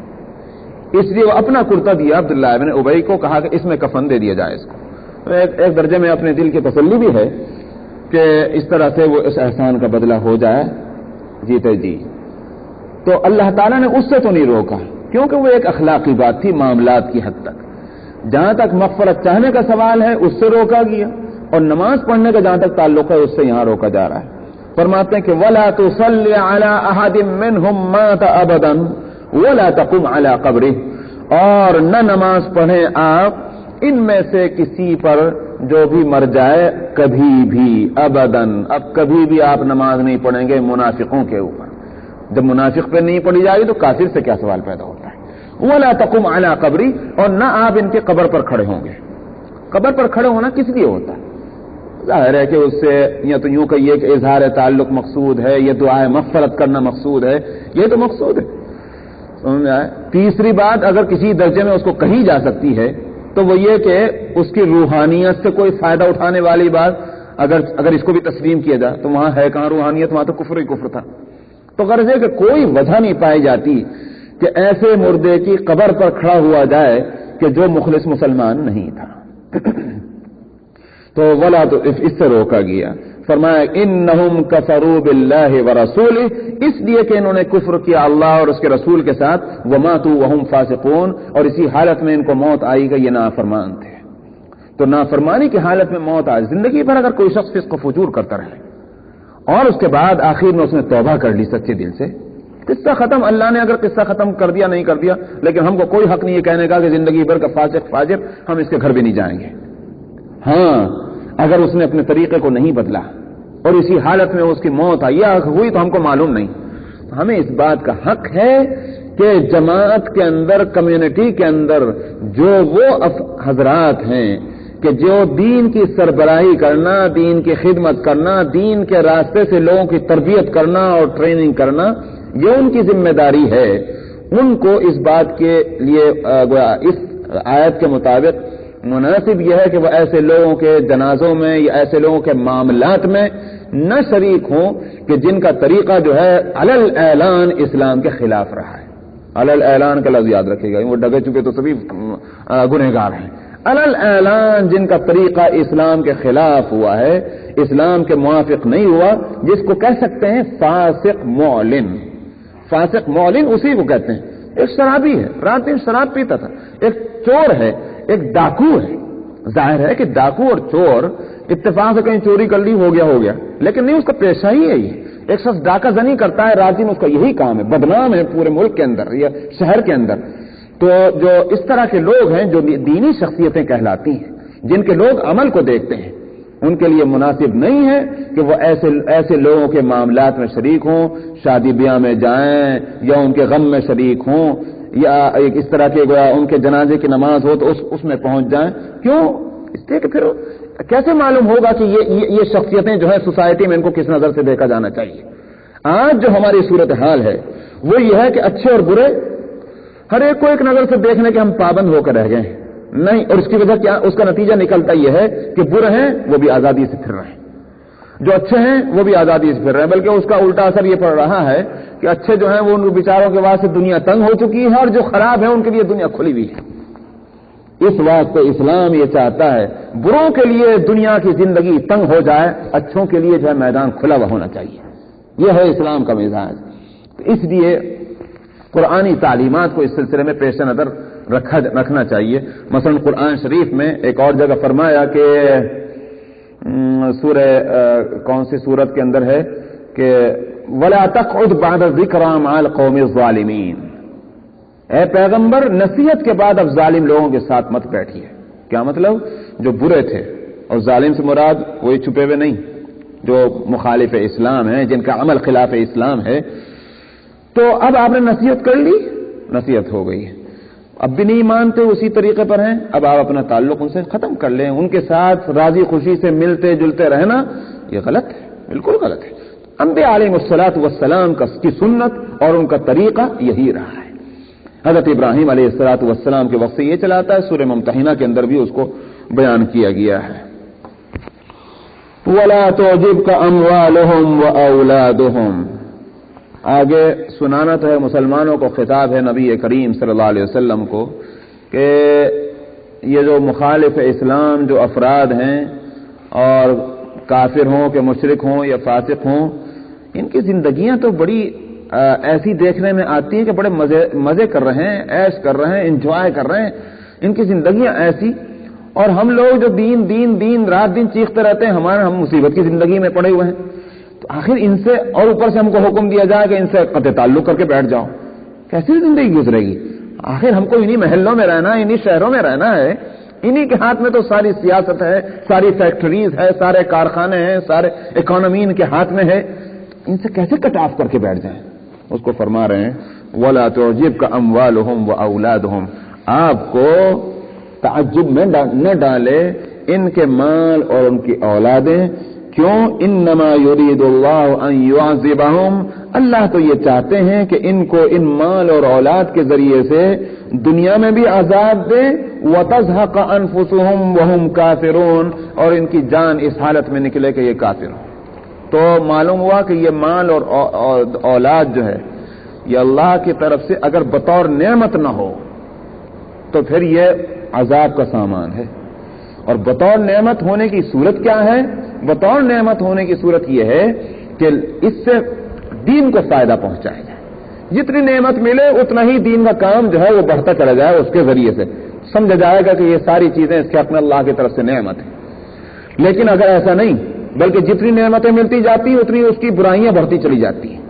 اس لیے وہ اپنا کرتا دیا عبداللہ ابن ابی کو، کہا کہ اس میں کفن دے دیا جائے اس کو۔ ایک درجے میں اپنے دل کی تسلی بھی ہے کہ اس طرح سے وہ اس احسان کا بدلہ ہو جائے جیتے جی۔ تو اللہ تعالیٰ نے اس سے تو نہیں روکا، کیونکہ وہ ایک اخلاقی بات تھی معاملات کی حد تک۔ جہاں تک مغفرت چاہنے کا سوال ہے اس سے روکا گیا، اور نماز پڑھنے کا جہاں تک تعلق ہے اس سے یہاں روکا جا رہا ہے۔ فرماتے ہیں کہ وَلَا تُصَلِّ عَلَىٰ أَحَدٍ مِّنْهُمْ مَاتَ أَبَدًا وَلَا تَقُمْ عَلَىٰ قَبْرِهِ، اور نہ نماز پڑھیں آپ ان میں سے کسی پر جو بھی مر جائے کبھی بھی، ابداً، اب کبھی بھی آپ نماز نہیں پڑھیں گے منافقوں کے اوپر۔ جب منافق پہ نہیں پڑھی جائے گی تو کافر سے کیا سوال پیدا ہوتا ہے۔ وَلَا تَقُمْ عَلَىٰ قَبْرِهِ، اور نہ آپ ان کے قبر پر کھڑے ہوں گے۔ قبر پر کھڑے ہونا کس لیے ہوتا ہے؟ ظاہر ہے کہ اس سے یا تو یوں کہیے کہ اظہار تعلق مقصود ہے، یا دعائے مغفرت کرنا مقصود ہے، یہ تو مقصود ہے۔ سمجھ آئے؟ تیسری بات اگر کسی درجے میں اس کو کہی جا سکتی ہے تو وہ یہ کہ اس کی روحانیت سے کوئی فائدہ اٹھانے والی بات اگر اس کو بھی تسلیم کیا جائے تو وہاں ہے کہاں روحانیت، وہاں تو کفر ہی کفر تھا۔ تو غرض ہے کہ کوئی وجہ نہیں پائی جاتی کہ ایسے مردے کی قبر پر کھڑا ہوا جائے کہ جو مخلص مسلمان نہیں تھا۔ تو ولا تو اس سے روکا گیا۔ فرمایا انہم کفروا باللہ ورسولہ، اس لیے کہ انہوں نے کفر کیا اللہ اور اس کے رسول کے ساتھ، وماتوا وہم فاسقون، اور اسی حالت میں ان کو موت آئی کہ یہ نافرمان تھے۔ تو نافرمانی کی حالت میں موت آئی، زندگی بھر اگر کوئی شخص فسق و فجور کرتا رہے اور اس کے بعد آخر میں اس نے توبہ کر لی سچے دل سے، قصہ ختم۔ اللہ نے اگر قصہ ختم کر دیا نہیں کر دیا، لیکن ہم کو کوئی حق نہیں یہ کہنے کا کہ زندگی بھر کا فاسق فاجر ہم اس کے گھر بھی نہیں جائیں گے۔ ہاں اگر اس نے اپنے طریقے کو نہیں بدلا اور اسی حالت میں اس کی موت آئی یا ہوئی تو ہم کو معلوم نہیں، تو ہمیں اس بات کا حق ہے کہ جماعت کے اندر، کمیونٹی کے اندر جو وہ حضرات ہیں کہ جو دین کی سربراہی کرنا، دین کی خدمت کرنا، دین کے راستے سے لوگوں کی تربیت کرنا اور ٹریننگ کرنا، یہ ان کی ذمہ داری ہے۔ ان کو اس بات کے لیے اس آیت کے مطابق مناسب یہ ہے کہ وہ ایسے لوگوں کے جنازوں میں یا ایسے لوگوں کے معاملات میں نہ شریک ہوں کہ جن کا طریقہ جو ہے علی الاعلان اسلام کے خلاف رہا ہے۔ علی الاعلان کا لفظ یاد رکھے گا، وہ ڈگے چکے تو سبھی گنہگار ہیں۔ علی الاعلان جن کا طریقہ اسلام کے خلاف ہوا ہے، اسلام کے موافق نہیں ہوا، جس کو کہہ سکتے ہیں فاسق معلن۔ فاسق معلن اسی کو کہتے ہیں۔ ایک شرابی ہے، رات دن شراب پیتا تھا، ایک چور ہے، ایک ڈاکو ہے۔ ظاہر ہے کہ ڈاکو اور چور اتفاق سے کہیں چوری کر لی، ہو گیا، لیکن نہیں، اس کا پیشہ ہی ہے یہ۔ ایک شخص ڈاکہ زنی کرتا ہے رات دن، اس کا یہی کام ہے، بدنام ہے پورے ملک کے اندر یا شہر کے اندر۔ تو جو اس طرح کے لوگ ہیں جو دینی شخصیتیں کہلاتی ہیں، جن کے لوگ عمل کو دیکھتے ہیں، ان کے لیے مناسب نہیں ہے کہ وہ ایسے لوگوں کے معاملات میں شریک ہوں، شادی بیاہ میں جائیں یا ان کے غم میں شریک ہوں، یا ایک اس طرح کے ان کے جنازے کی نماز ہو تو اس میں پہنچ جائیں۔ کیوں؟ اس لیے کہ پھر کیسے معلوم ہوگا کہ یہ شخصیتیں جو ہے سوسائٹی میں ان کو کس نظر سے دیکھا جانا چاہیے۔ آج جو ہماری صورتحال ہے وہ یہ ہے کہ اچھے اور برے ہر ایک کو ایک نظر سے دیکھنے کے ہم پابند ہو کر رہ گئے ہیں۔ نہیں، اور اس کی وجہ کیا؟ اس کا نتیجہ نکلتا یہ ہے کہ برے ہیں وہ بھی آزادی سے پھر رہے ہیں، جو اچھے ہیں وہ بھی آزادی سے پھر رہے ہیں، بلکہ اس کا الٹا اثر یہ پڑ رہا ہے کہ اچھے جو ہیں وہ ان بیچاروں کے واسطے دنیا تنگ ہو چکی ہے، اور جو خراب ہے ان کے لیے دنیا کھلی ہوئی ہے۔ اس واسطے اسلام یہ چاہتا ہے بروں کے لیے دنیا کی زندگی تنگ ہو جائے، اچھوں کے لیے جو ہے میدان کھلا ہوا ہونا چاہیے۔ یہ ہے اسلام کا مزاج۔ اس لیے قرآنی تعلیمات کو اس سلسلے میں پیش نظر رکھنا چاہیے۔ مثلا قرآن شریف میں ایک اور جگہ فرمایا کہ سورہ کون سی سورت کے اندر ہے کہ وَلَا تَقْعُدْ بَعْدَ الذِّكْرَىٰ مَعَ الْقَوْمِ الظَّالِمِينَ، اے پیغمبر نصیحت کے بعد اب ظالم لوگوں کے ساتھ مت بیٹھیے. کیا مطلب؟ جو برے تھے، اور ظالم سے مراد وہی چھپے ہوئے نہیں جو مخالف اسلام ہیں، جن کا عمل خلاف اسلام ہے. تو اب آپ نے نصیحت کر لی، نصیحت ہو گئی، اب بھی نہیں مانتے، اسی طریقے پر ہیں، اب آپ اپنا تعلق ان سے ختم کر لیں. ان کے ساتھ راضی خوشی سے ملتے جلتے رہنا یہ غلط ہے، بالکل غلط ہے. انبیاء علیہ الصلوۃ والسلام کی سنت اور ان کا طریقہ یہی رہا ہے. حضرت ابراہیم علیہ الصلوۃ والسلام کے وقت سے یہ چلاتا ہے. سورہ ممتحنہ کے اندر بھی اس کو بیان کیا گیا ہے. وَلَا تُعْجِبْكَ أَمْوَالُهُمْ وَأَوْلَادُهُمْ. آگے سنانا تو ہے مسلمانوں کو، خطاب ہے نبی کریم صلی اللہ علیہ وسلم کو کہ یہ جو مخالف اسلام جو افراد ہیں، اور کافر ہوں کہ مشرک ہوں یا فاسق ہوں، ان کی زندگیاں تو بڑی ایسی دیکھنے میں آتی ہیں کہ بڑے مزے کر رہے ہیں، عیش کر رہے ہیں، انجوائے کر رہے ہیں، ان کی زندگیاں ایسی. اور ہم لوگ جو دین رات دن چیختے رہتے ہیں، ہم مصیبت کی زندگی میں پڑے ہوئے ہیں. تو آخر ان سے، اور اوپر سے ہم کو حکم دیا جائے کہ ان سے قطع تعلق کر کے بیٹھ جاؤ، کیسی زندگی گزرے گی؟ آخر ہم کو انہی محلوں میں رہنا ہے، انہی شہروں میں رہنا ہے، انہی کے ہاتھ میں تو ساری سیاست ہے، ساری فیکٹریز ہے، سارے کارخانے ہیں، سارے اکانومی ان کے ہاتھ میں ہے. ان سے کیسے کٹ آف کر کے بیٹھ جائیں؟ اس کو فرما رہے ہیں وَلَا تُعْجِبْكَ أَمْوَالُهُمْ وَأَوْلَادُهُمْ. آپ کو تعجب میں نہ ڈالے ان کے مال اور ان کی اولادیں. کیوں؟ انما یرید اللہ ان یعذبہم. اللہ تو یہ چاہتے ہیں کہ ان کو ان مال اور اولاد کے ذریعے سے دنیا میں بھی عذاب دے. وتزہق انفسہم وہم کافرون. اور ان کی جان اس حالت میں نکلے کہ یہ کافر ہوں. تو معلوم ہوا کہ یہ مال اور اولاد جو ہے یہ اللہ کی طرف سے اگر بطور نعمت نہ ہو تو پھر یہ عذاب کا سامان ہے. اور بطور نعمت ہونے کی صورت کیا ہے؟ بطور نعمت ہونے کی صورت یہ ہے کہ اس سے دین کو فائدہ پہنچایا جائے. جتنی نعمت ملے اتنا ہی دین کا کام جو ہے وہ بڑھتا چلا جائے. اس کے ذریعے سے سمجھا جائے گا کہ یہ ساری چیزیں اس کے اپنے اللہ کی طرف سے نعمت ہے. لیکن اگر ایسا نہیں، بلکہ جتنی نعمتیں ملتی جاتی ہیں اتنی اس کی برائیاں بڑھتی چلی جاتی ہیں،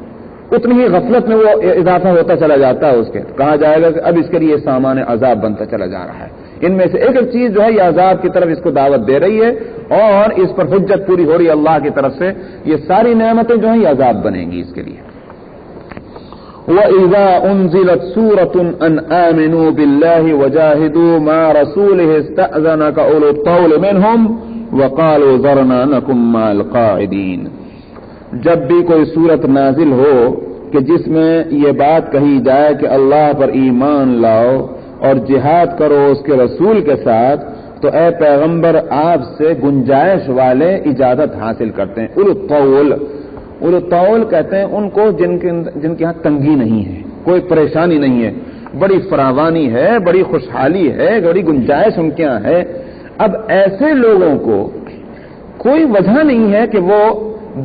اتنی ہی غفلت میں وہ اضافہ ہوتا چلا جاتا ہے. اس کے کہا جائے گا کہ اب اس کے لیے سامان عذاب بنتا چلا جا رہا ہے. ان میں سے ایک چیز جو ہے یہ عذاب کی طرف اس کو دعوت دے رہی ہے، اور اس پر حجت پوری ہو رہی ہے اللہ کی طرف سے. یہ ساری نعمتیں جو ہیں یہ عذاب بنیں گی اس کے لیے. وَإِذَا أُنزِلَتْ سُورَةٌ أَنْ آمِنُوا بِاللَّهِ وَجَاهِدُوا مَعَ رَسُولِهِ اسْتَأْذَنَكَ أُولُو الطَّوْلِ مِنْهُمْ وَقَالُوا ذَرْنَا نَكُن مَّعَ الْقَاعِدِينَ. جب بھی کوئی سورت نازل ہو کہ جس میں یہ بات کہی جائے کہ اللہ پر ایمان لاؤ اور جہاد کرو اس کے رسول کے ساتھ، تو اے پیغمبر آپ سے گنجائش والے اجازت حاصل کرتے ہیں. اولو الطول کہتے ہیں ان کو جن کے ہاں تنگی نہیں ہے، کوئی پریشانی نہیں ہے، بڑی فراوانی ہے، بڑی خوشحالی ہے، بڑی گنجائش ان کے ہاں ہے. اب ایسے لوگوں کو کوئی وجہ نہیں ہے کہ وہ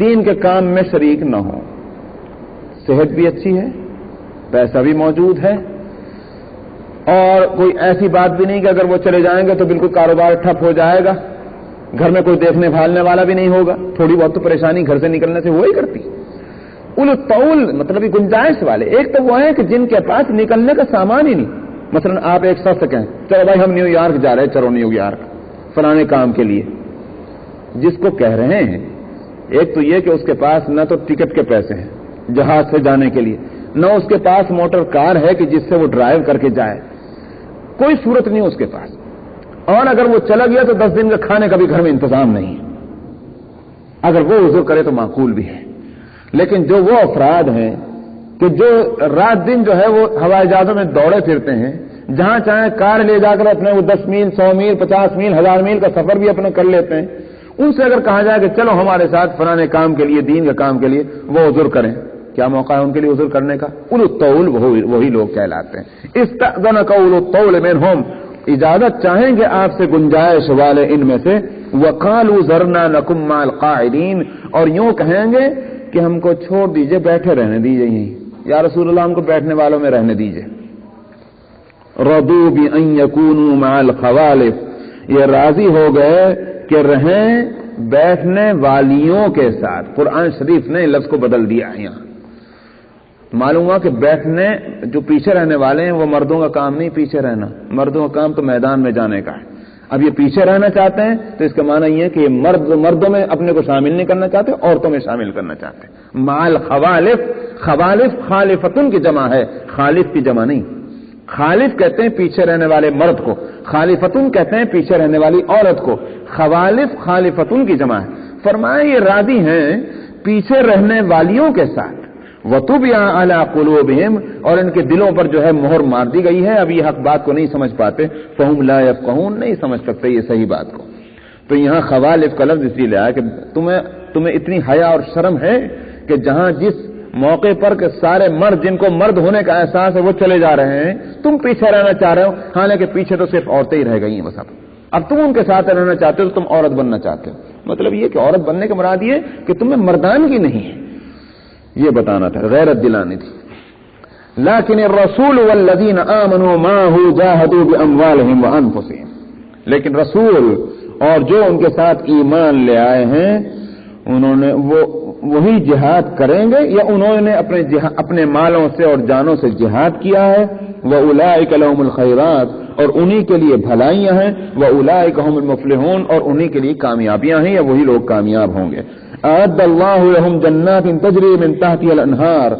دین کے کام میں شریک نہ ہو. صحت بھی اچھی ہے، پیسہ بھی موجود ہے، اور کوئی ایسی بات بھی نہیں کہ اگر وہ چلے جائیں گے تو بالکل کاروبار ٹھپ ہو جائے گا، گھر میں کوئی دیکھنے بھالنے والا بھی نہیں ہوگا، تھوڑی بہت تو پریشانی گھر سے نکلنے سے وہی کرتی. اولو الطول مطلب گنجائش والے. ایک تو وہ ہیں کہ جن کے پاس نکلنے کا سامان ہی نہیں. مثلا آپ ایک شخص کہیں چلو بھائی ہم نیو یارک جا رہے ہیں، چلو نیو یارک فلانے کام کے لیے. جس کو کہہ رہے ہیں ایک تو یہ کہ اس کے پاس نہ تو ٹکٹ کے پیسے ہیں جہاز سے جانے کے لیے، نہ اس کے پاس موٹر کار ہے کہ جس سے وہ ڈرائیو کر کے جائے، کوئی صورت نہیں اس کے پاس. اور اگر وہ چلا گیا تو 10 دن کا کھانے کا بھی گھر میں انتظام نہیں. اگر وہ عذر کرے تو معقول بھی ہے. لیکن جو وہ افراد ہیں کہ جو رات دن جو ہے وہ ہوائی جہازوں میں دوڑے پھرتے ہیں، جہاں چاہیں کار لے جا کر اپنے وہ 10 میل 100 میل 50 میل 1000 میل کا سفر بھی اپنے کر لیتے ہیں، ان سے اگر کہا جائے کہ چلو ہمارے ساتھ فلانے کام کے لیے، دین کا کام کے لیے، وہ عذر کریں، کیا موقع ہے ان کے لیے عذر کرنے کا؟ اولو الطول وہی لوگ کہلاتے ہیں. استأذنک اولو الطول منہم، اجازت چاہیں گے آپ سے گنجائش والے ان میں سے. وقالوا ذرنا نکن مع القاعدین، اور یوں کہیں گے کہ ہم کو چھوڑ دیجئے، بیٹھے رہنے دیجئے، یہیں یا رسول اللہ ہم کو بیٹھنے والوں میں رہنے دیجئے. رضوا بأن يكونوا مع الخوالف، یہ راضی ہو گئے کہ رہیں بیٹھنے والیوں کے ساتھ. قرآن شریف نے لفظ کو بدل دیا ہے یہاں. معلوم ہوا کہ بیٹھنے جو پیچھے رہنے والے ہیں وہ مردوں کا کام نہیں پیچھے رہنا، مردوں کا کام تو میدان میں جانے کا ہے۔ اب یہ پیچھے رہنا چاہتے ہیں تو اس کا معنی یہ ہے کہ یہ مردوں میں اپنے کو شامل نہیں کرنا چاہتے، عورتوں میں شامل کرنا چاہتے ہیں۔ مال خوالف، خوالف خالفتن کی جمع ہے، خالف کی جمع نہیں۔ خالف کہتے ہیں پیچھے رہنے والے مرد کو، خالفتن کہتے ہیں پیچھے رہنے والی عورت کو، خوالف خالفتن کی جمع ہے۔ فرمایا یہ راضی ہیں پیچھے رہنے والیوں کے ساتھ، وَطُبِعَ عَلَىٰ قُلُوبِهِمْ، اور ان کے دلوں پر جو ہے مہر مار دی گئی ہے، اب یہ حق بات کو نہیں سمجھ پاتے، فَهُمْ لَا يَفْقَهُونَ، نہیں سمجھ سکتے یہ صحیح بات کو۔ تو یہاں خوالف کا لفظ اس لیے آیا کہ تمہیں اتنی حیا اور شرم ہے کہ جہاں جس موقع پر کہ سارے مرد جن کو مرد ہونے کا احساس ہے وہ چلے جا رہے ہیں، تم پیچھے رہنا چاہ رہے ہو، حالانکہ پیچھے تو صرف عورتیں ہی رہ گئی ہیں بس۔ اب تم ان کے ساتھ رہنا چاہتے ہو تو تم عورت بننا چاہتے ہو، مطلب یہ کہ عورت بننے کا مراد یہ کہ تمہیں مردانگی نہیں ہے، یہ بتانا تھا، غیرت دلانی تھی۔ لیکن الرسول والذین آمنوا معه جاهدوا باموالهم وانفسهم، لیکن رسول اور جو ان کے ساتھ ایمان لے آئے ہیں انہوں نے وہی جہاد کریں گے، یا انہوں نے اپنے مالوں سے اور جانوں سے جہاد کیا ہے۔ وَأُولَٰئِكَ لَهُمُ الْخَيْرَاتُ، اور انہی کے لیے بھلائیاں ہیں، وَأُولَٰئِكَ هُمُ الْمُفْلِحُونَ، اور انہی کے لیے کامیابیاں ہیں، یا وہی لوگ کامیاب ہوں گے۔ أعد الله لهم جنات تجري من تحتها الأنهار